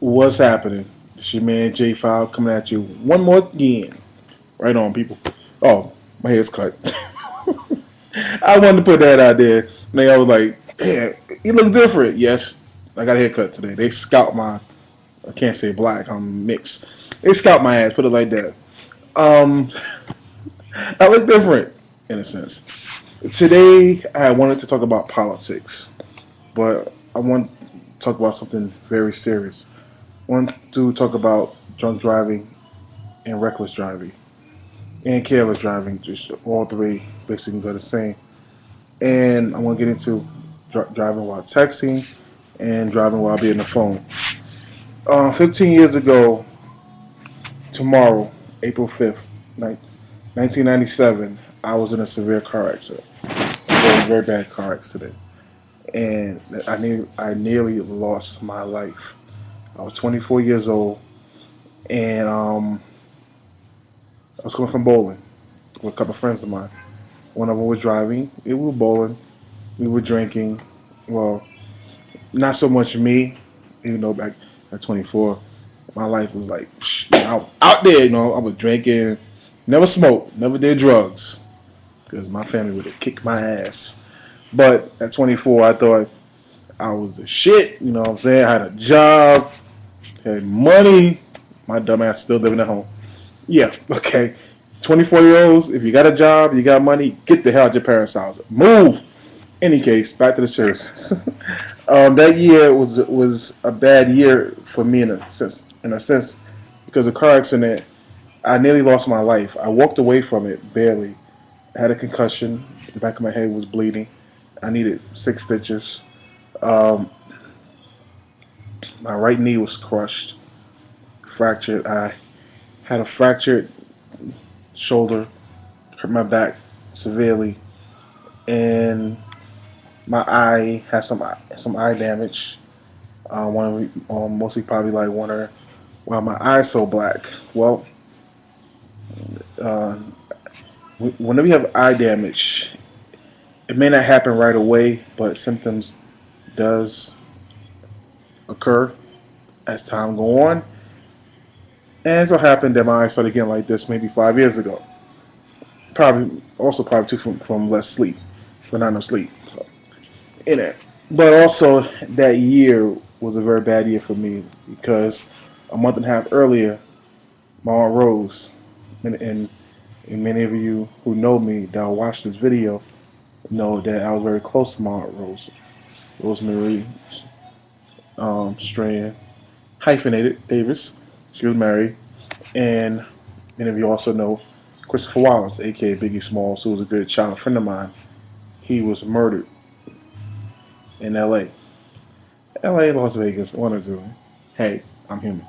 What's happening? It's your man J5 coming at you one more again. Right on, people. Oh, my hair's cut. I wanted to put that out there. And I was like, "Yeah, you look different." Yes, I got a haircut today. They scalp my. I can't say black. I'm mixed. They scalp my ass. Put it like that. Um, I look different in a sense. Today, I wanted to talk about politics, but I want to talk about something very serious. I want to talk about drunk driving and reckless driving and careless driving. Just all three basically go the same. And I want to get into driving while texting and driving while being on the phone. 15 years ago, tomorrow, April 5th, 1997, I was in a severe car accident. A very, very bad car accident. And I nearly lost my life. I was 24 years old, and I was coming from bowling with a couple of friends of mine. One of them was driving. We were bowling. We were drinking. Well, not so much me, even though back at 24, my life was like out there. I was drinking, never smoked, never did drugs, because my family would have kicked my ass. But at 24, I thought I was the shit. You know what I'm saying? I had a job, had money. My dumb ass still living at home. Yeah, okay. 24-year-olds, if you got a job, you got money, get the hell out of your parents' house. Move. Any case, back to the series. That year was a bad year for me in a sense. Because of a car accident, I nearly lost my life. I walked away from it barely. I had a concussion. The back of my head was bleeding. I needed 6 stitches. Um, my right knee was crushed, fractured. I had a fractured shoulder, hurt my back severely, and my eye had some eye damage. Mostly probably like wonder why my eye's so black. Well, uh, whenever you have eye damage, it may not happen right away, but symptoms does occur as time go on. And so happened that my eye started getting like this maybe 5 years ago. Probably too from less sleep, for not enough sleep. So in it, but also that year was a very bad year for me because a month and a half earlier, my aunt Rose, and many of you who know me that will watch this video know that I was very close to my aunt Rose, Rosemary Strand, hyphenated Davis. She was married, and many of you also know Christopher Wallace, aka Biggie Smalls, who was a good child friend of mine. He was murdered in L.A. L.A., Las Vegas, one or two. Hey, I'm human.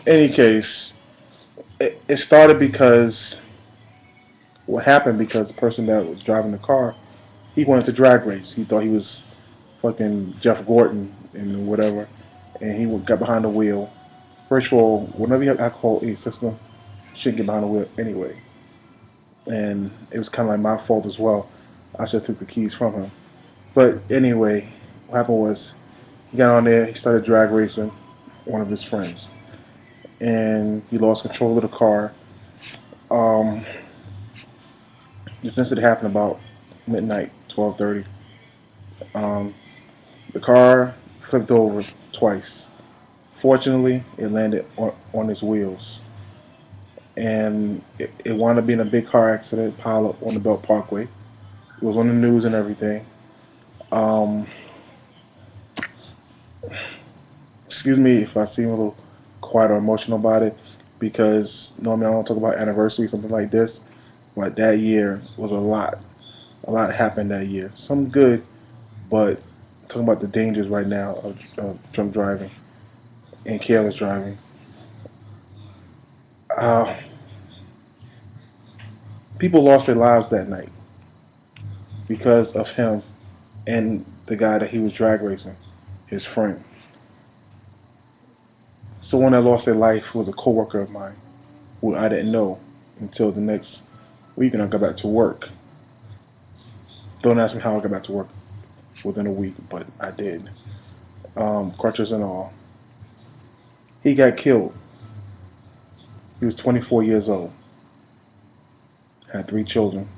Any case, it started because what happened because the person that was driving the car, he wanted to drag race. He thought he was fucking Jeff Gordon and whatever, and he got behind the wheel. First of all, whenever you have alcohol in your system, you shouldn't get behind the wheel anyway. And it was kind of like my fault as well. I should have took the keys from him. But anyway, what happened was he got on there, he started drag racing one of his friends, and he lost control of the car. Um, this incident happened about midnight, 12:30. Um, the car flipped over twice. Fortunately, it landed on its wheels, and it wound up being a big car accident, pile up on the Belt Parkway. It was on the news and everything. Um, Excuse me if I seem a little quiet or emotional about it, because normally I don't talk about anniversary, something like this. But that year was a lot. A lot happened that year. Some good, but talking about the dangers right now of drunk driving and careless driving. Uh, People lost their lives that night because of him and the guy that he was drag racing, his friend. Someone that lost their life was a coworker of mine who I didn't know until the next week and I got back to work. Don't ask me how I got back to work within a week, but I did. Crutches and all. He got killed. He was 24 years old, had 3 children,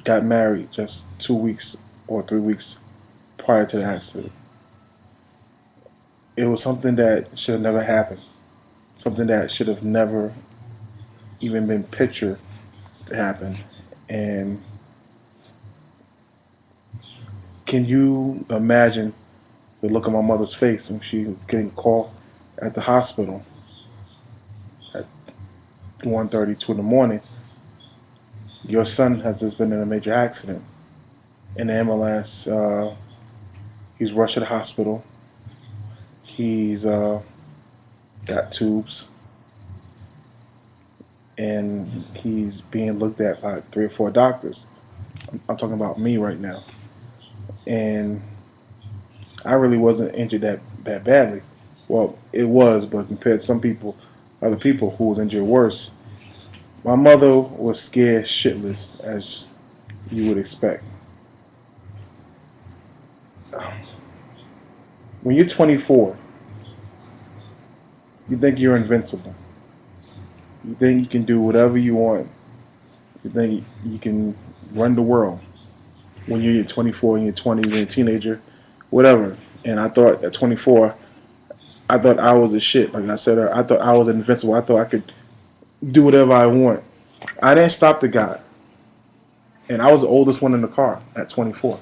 got married just 2 weeks or 3 weeks prior to the accident. It was something that should have never happened, something that should have never even been pictured to happen. And can you imagine the look on my mother's face when she was getting called at the hospital at 1:30, 2 in the morning? Your son has just been in a major accident. In the ambulance, he's rushed to the hospital. He's got tubes, and he's being looked at by 3 or 4 doctors. I'm talking about me right now, and I really wasn't injured that badly. Well, it was, but compared to some people, other people who was injured worse, my mother was scared shitless, as you would expect. When you're 24, you think you're invincible. You think you can do whatever you want. You think you can run the world. When you're 24 and you're 20, you're a teenager, whatever. And I thought at 24, I thought I was a shit. Like I said, I thought I was invincible. I thought I could do whatever I want. I didn't stop the guy. And I was the oldest one in the car at 24.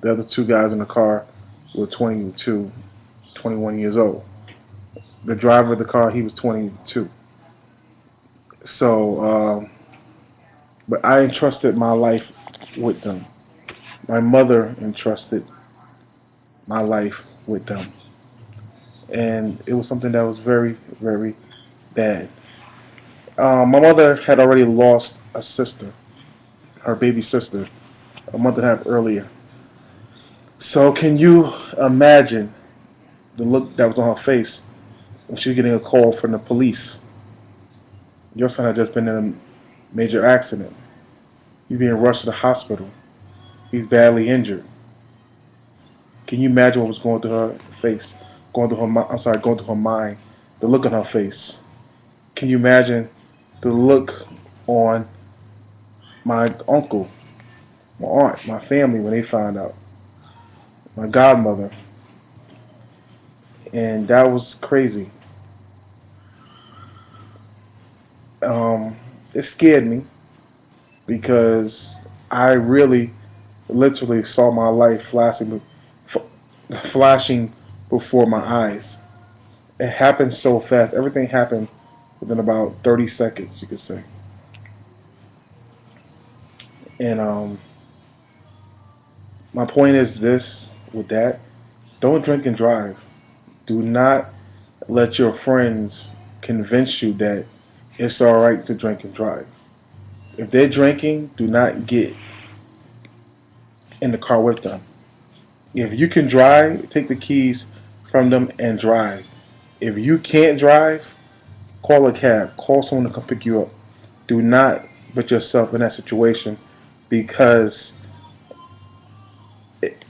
The other 2 guys in the car were 22, 21 years old. The driver of the car, he was 22. So, but I entrusted my life with them. My mother entrusted my life with them. And it was something that was very, very bad. My mother had already lost a sister, her baby sister, a month and a half earlier. So, can you imagine the look that was on her face when she was getting a call from the police? Your son had just been in a major accident. He's being rushed to the hospital. He's badly injured. Can you imagine what was going through her face, going through her? I'm sorry, going through her mind. The look on her face. Can you imagine the look on my uncle, my aunt, my family when they found out? My godmother, and that was crazy. Um, it scared me because I really, literally saw my life flashing before my eyes. It happened so fast. Everything happened within about 30 seconds, you could say. And my point is this with that: don't drink and drive. Do not let your friends convince you that it's all right to drink and drive. If they're drinking, do not get in the car with them. If you can drive, take the keys from them and drive. If you can't drive, call a cab. Call someone to come pick you up. Do not put yourself in that situation because it,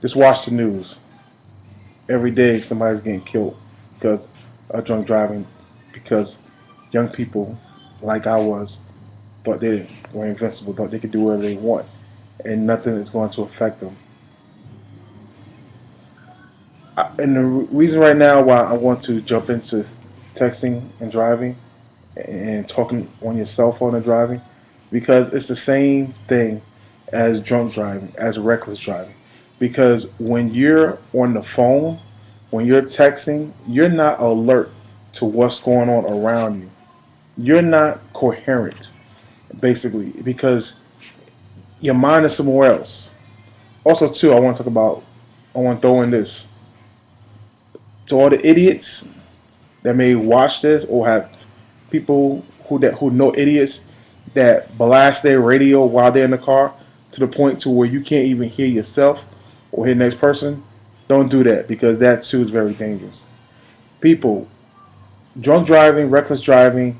just watch the news. Every day somebody's getting killed because of drunk driving because young people, like I was, thought they were invincible, thought they could do whatever they want, and nothing is going to affect them. And the reason right now why I want to jump into texting and driving and talking on your cell phone and driving, because it's the same thing as drunk driving, as reckless driving. Because when you're on the phone, when you're texting, you're not alert to what's going on around you. You're not coherent, basically, because your mind is somewhere else. Also, too, I want to throw in this to all the idiots that may watch this or have people who know idiots that blast their radio while they're in the car to the point to where you can't even hear yourself or hear the next person. Don't do that because that too is very dangerous. People, drunk driving, reckless driving,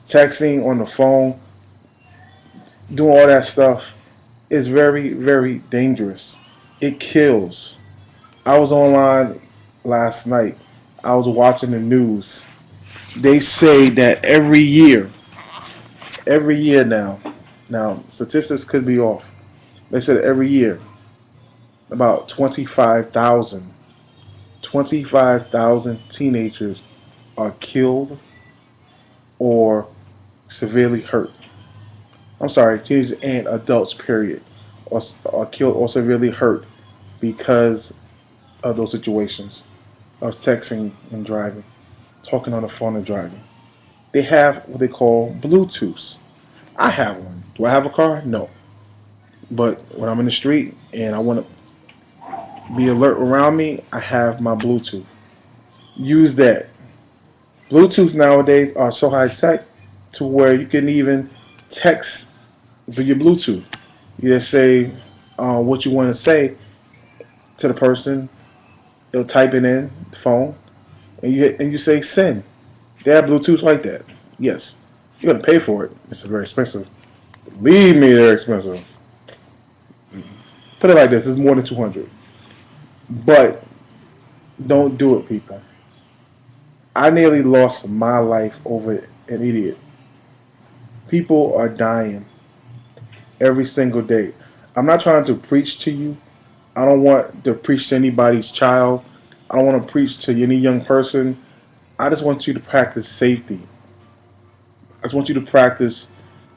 texting on the phone, doing all that stuff is very, very dangerous. It kills. I was online last night. I was watching the news. They say that every year now statistics could be off. They said every year about 25,000 teenagers are killed or severely hurt. I'm sorry, teenagers and adults, period, are killed or severely hurt because of those situations of texting and driving, talking on the phone and driving. They have what they call Bluetooths. I have one. Do I have a car? No. But when I'm in the street and I want to be alert around me, I have my Bluetooth. Use that. Bluetooths nowadays are so high tech to where you can even text via your Bluetooth. You just say what you want to say to the person. They'll type it in the phone, and you say send. They have Bluetooth like that. Yes, you got to pay for it. It's very expensive. Believe me, they're expensive. Put it like this: it's more than 200. But don't do it, people. I nearly lost my life over an idiot. People are dying every single day. I'm not trying to preach to you. I don't want to preach to anybody's child. I don't want to preach to any young person. I just want you to practice safety. I just want you to practice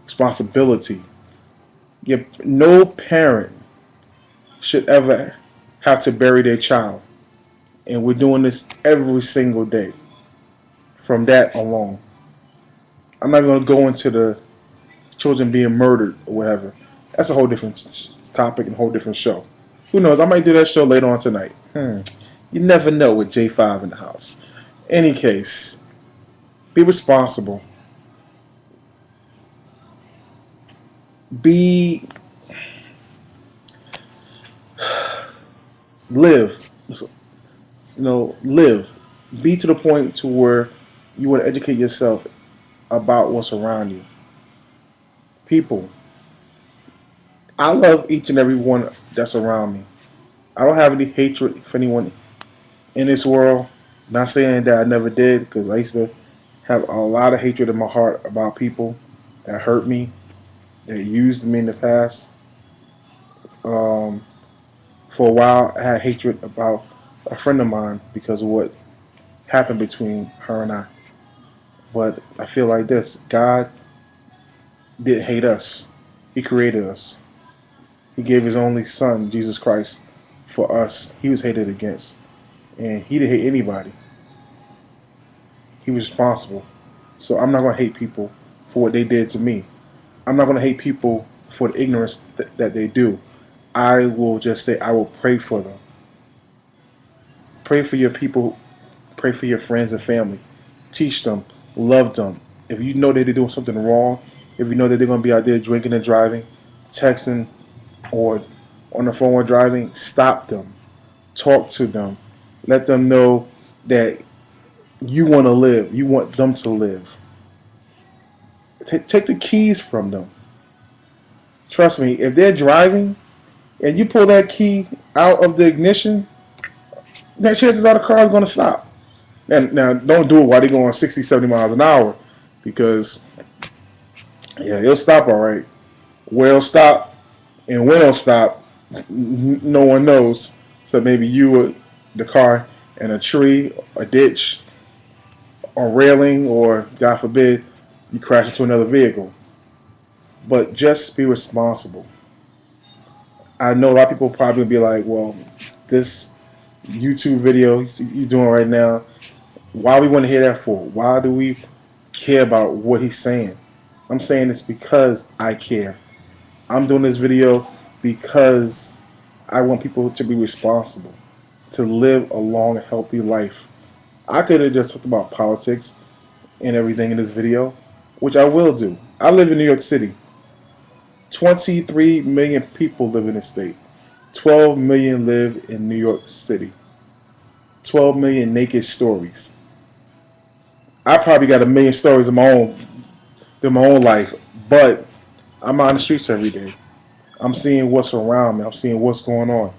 responsibility. No parent should ever have to bury their child. And we're doing this every single day from that alone. I'm not going to go into the children being murdered or whatever. That's a whole different topic and a whole different show. Who knows? I might do that show later on tonight. You never know with J5 in the house. Any case, be responsible. Be live. Live. Be to the point to where you want to educate yourself about what's around you. People, I love each and every one that's around me. I don't have any hatred for anyone in this world. Not saying that I never did, because I used to have a lot of hatred in my heart about people that hurt me, that used me in the past. Um, for a while, I had hatred about a friend of mine because of what happened between her and I. But I feel like this: God didn't hate us; He created us. He gave His only Son, Jesus Christ, for us. He was hated against, and He didn't hate anybody. He was responsible. So I'm not going to hate people for what they did to me. I'm not going to hate people for the ignorance that they do. I will just say I will pray for them. Pray for your people. Pray for your friends and family. Teach them. Love them. If you know that they're doing something wrong, if you know that they're going to be out there drinking and driving, texting, or on the phone while driving, stop them. Talk to them. Let them know that you want to live. You want them to live. Take the keys from them. Trust me, if they're driving and you pull that key out of the ignition, that chances are the car is going to stop. And now, don't do it while they're going 60, 70 miles an hour, because, yeah, it'll stop all right. Where it'll stop and when it'll stop, no one knows. So maybe you or the car in a tree, a ditch, a railing, or, God forbid, you crash into another vehicle. But just be responsible. I know a lot of people probably be like, well, this YouTube video he's doing right now, why do we want to hear that for? Why do we care about what he's saying? I'm saying this because I care. I'm doing this video because I want people to be responsible, to live a long, healthy life. I could have just talked about politics and everything in this video, which I will do. I live in New York City. 23 million people live in the state. 12 million live in New York City. 12 million naked stories. I probably got a million stories in my own life, but I'm out on the streets every day. I'm seeing what's around me. I'm seeing what's going on.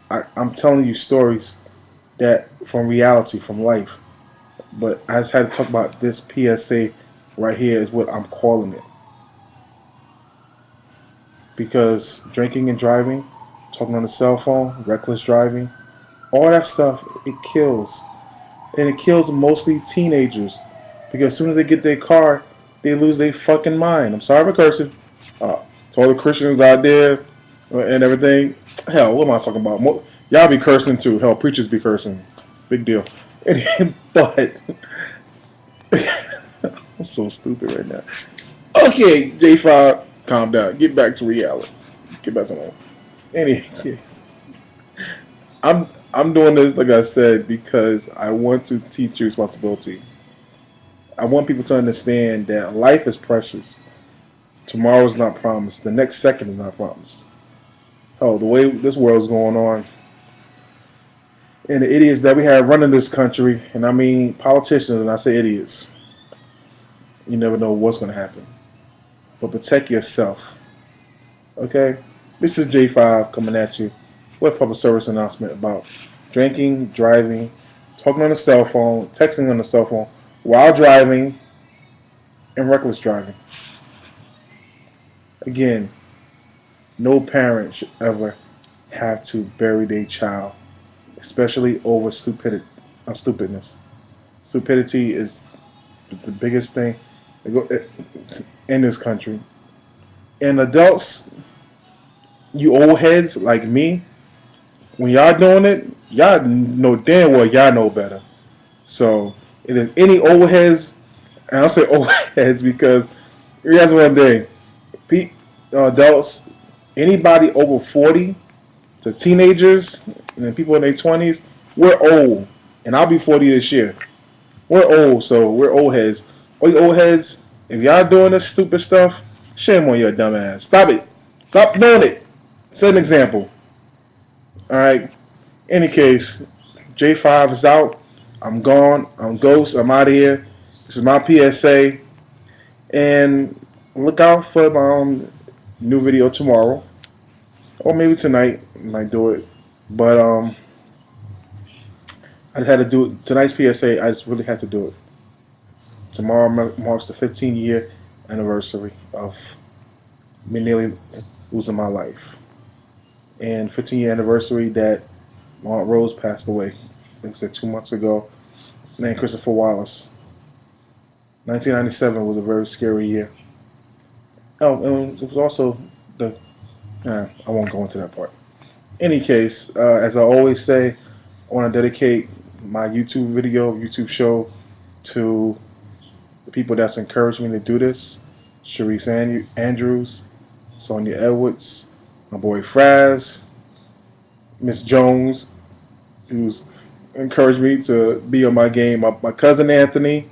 I'm I'm telling you stories that from reality, from life. But I just had to talk about this PSA right here is what I'm calling it. Because drinking and driving, talking on the cell phone, reckless driving, all that stuff, it kills. And it kills mostly teenagers. Because as soon as they get their car, they lose their fucking mind. I'm sorry for cursing. To all the Christians out there and everything. Hell, what am I talking about? Y'all be cursing too. Hell, preachers be cursing. Big deal. But I'm so stupid right now. Okay, J5, calm down. Get back to reality. Get back to normal. Anyways, I'm doing this like I said because I want to teach you responsibility. I want people to understand that life is precious. Tomorrow is not promised. The next second is not promised. Oh, the way this world's going on, and the idiots that we have running this country, and I mean politicians, and I say idiots. You never know what's going to happen. But protect yourself. Okay? This is J5 coming at you with a public service announcement about drinking, driving, talking on the cell phone, texting on the cell phone while driving, and reckless driving. Again, no parent should ever have to bury their child, especially over stupidness. Stupidity is the biggest thing in this country. And adults, you old heads like me, when y'all doing it, y'all know damn well y'all know better. So if there's any old heads, and I'll say old heads because here's one thing: adults, anybody over 40, to teenagers and people in their 20s, we're old, and I'll be 40 this year. We're old, so we're old heads. All you old heads, if y'all doing this stupid stuff, shame on your dumb ass. Stop it. Stop doing it. Set an example. Alright? Any case, J5 is out. I'm gone. I'm ghost. I'm out of here. This is my PSA. And look out for my new video tomorrow. Or maybe tonight. I might do it. But I had to do it. Tonight's PSA, I just really had to do it. Tomorrow marks the 15-year anniversary of me nearly losing my life. And 15-year anniversary that my Aunt Rose passed away. I think I said 2 months ago. Named Christopher Wallace. 1997 was a very scary year. Oh, and it was also the... I won't go into that part. Any case, as I always say, I want to dedicate my YouTube show to the people that's encouraged me to do this. Sharice Andrews, Sonia Edwards, my boy Fraz, Miss Jones, who's encouraged me to be on my game, my cousin Anthony,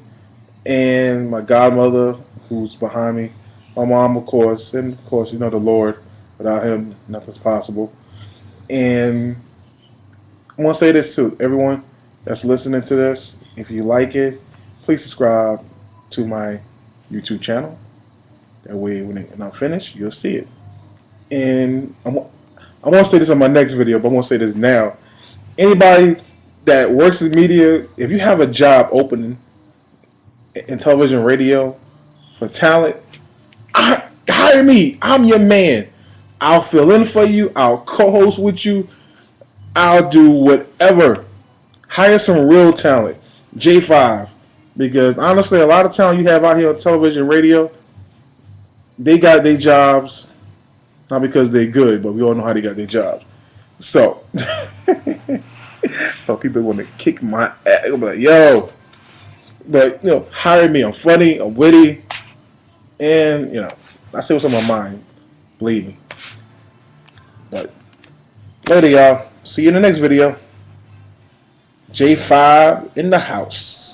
and my godmother who's behind me, my mom, of course, and of course, you know, the Lord. Without him, nothing's possible. And I want to say this too, everyone that's listening to this, if you like it, please subscribe to my YouTube channel. That way, when I'm finished, you'll see it. And I want to say this on my next video, but I want to say this now. Anybody that works in media, if you have a job opening in television, radio, for talent, hire me. I'm your man. I'll fill in for you. I'll co-host with you. I'll do whatever. Hire some real talent. J5. Because honestly, a lot of talent you have out here on television, radio, they got their jobs, not because they're good, but we all know how they got their jobs. So, so people want to kick my ass. They'll be like, yo. But, you know, hire me. I'm funny. I'm witty. And, you know, I say what's on my mind. Believe me. But later, y'all. See you in the next video. J5 in the house.